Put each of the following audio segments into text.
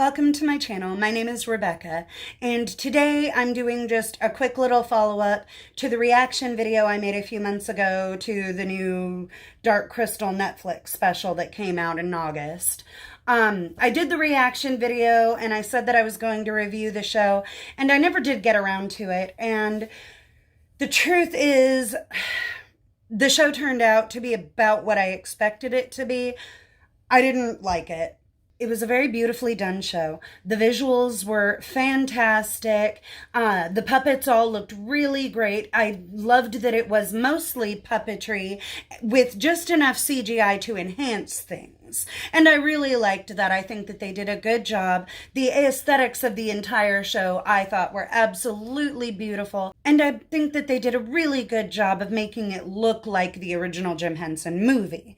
Welcome to my channel. My name is Rebecca, and today I'm doing just a quick little follow-up to the reaction video I made a few months ago to the new Dark Crystal Netflix special that came out in August. I did the reaction video and I said that I was going to review the show, and I never did get around to it. And the truth is, the show turned out to be about what I expected it to be. I didn't like it. It was a very beautifully done show. The visuals were fantastic. The puppets all looked really great. I loved that it was mostly puppetry with just enough CGI to enhance things. And I really liked that. I think that they did a good job. The aesthetics of the entire show I thought were absolutely beautiful. And I think that they did a really good job of making it look like the original Jim Henson movie.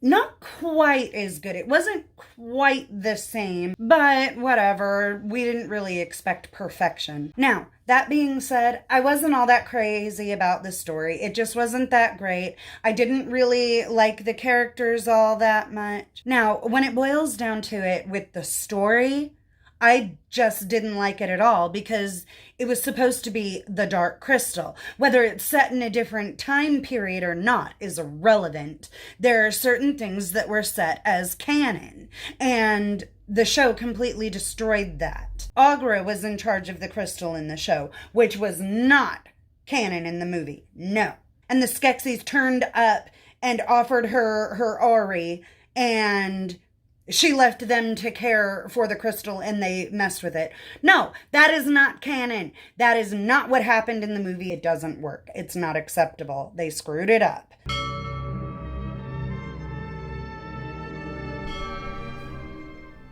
Not quite as good. It wasn't quite the same, but whatever. We didn't really expect perfection. Now, that being said, I wasn't all that crazy about the story. It just wasn't that great. I didn't really like the characters all that much. Now, when it boils down to it with the story, I just didn't like it at all because it was supposed to be the Dark Crystal. Whether it's set in a different time period or not is irrelevant. There are certain things that were set as canon, and the show completely destroyed that. Agra was in charge of the crystal in the show, which was not canon in the movie. No. And the Skeksis turned up and offered her Ori, and she left them to care for the crystal and they messed with it. No, that is not canon. That is not what happened in the movie. It doesn't work. It's not acceptable. They screwed it up.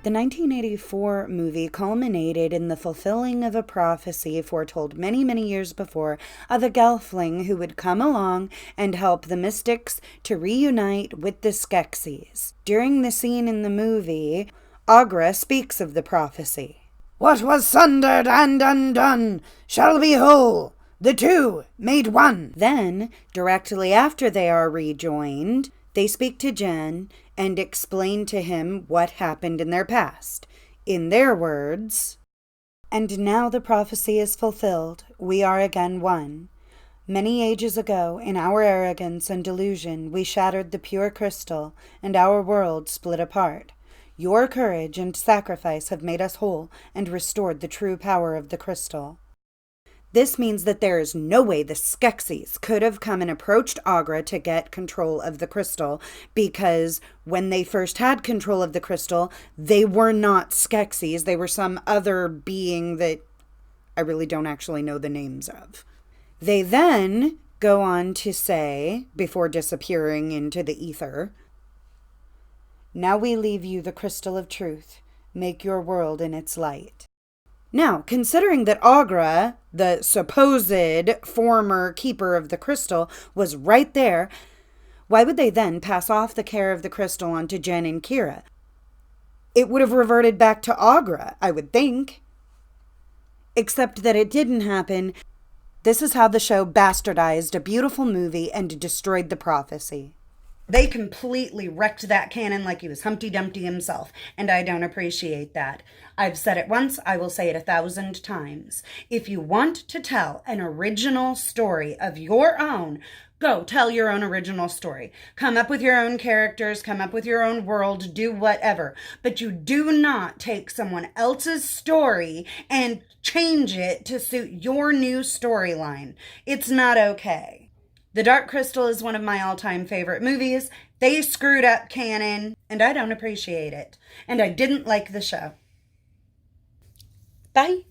The 1984 movie culminated in the fulfilling of a prophecy foretold many, many years before of a gelfling who would come along and help the mystics to reunite with the Skeksis. During the scene in the movie, Agra speaks of the prophecy. "What was sundered and undone shall be whole. The two made one." Then, directly after they are rejoined, they speak to Jen and explain to him what happened in their past. In their words, "And now the prophecy is fulfilled. We are again one. Many ages ago, in our arrogance and delusion, we shattered the pure crystal, and our world split apart. Your courage and sacrifice have made us whole and restored the true power of the crystal." This means that there is no way the Skeksis could have come and approached Agra to get control of the crystal, because when they first had control of the crystal, they were not Skeksis. They were some other being that I really don't actually know the names of. They then go on to say, before disappearing into the ether, "Now we leave you the crystal of truth. Make your world in its light." Now, considering that Agra, the supposed former keeper of the crystal, was right there, why would they then pass off the care of the crystal onto Jen and Kira? It would have reverted back to Agra, I would think. Except that it didn't happen. This is how the show bastardized a beautiful movie and destroyed the prophecy. They completely wrecked that canon like he was Humpty-Dumpty himself, and I don't appreciate that. I've said it once, I will say it 1,000 times. If you want to tell an original story of your own, go tell your own original story. Come up with your own characters, come up with your own world, do whatever. But you do not take someone else's story and change it to suit your new storyline. It's not okay. The Dark Crystal is one of my all-time favorite movies. They screwed up canon, and I don't appreciate it. And I didn't like the show. Bye.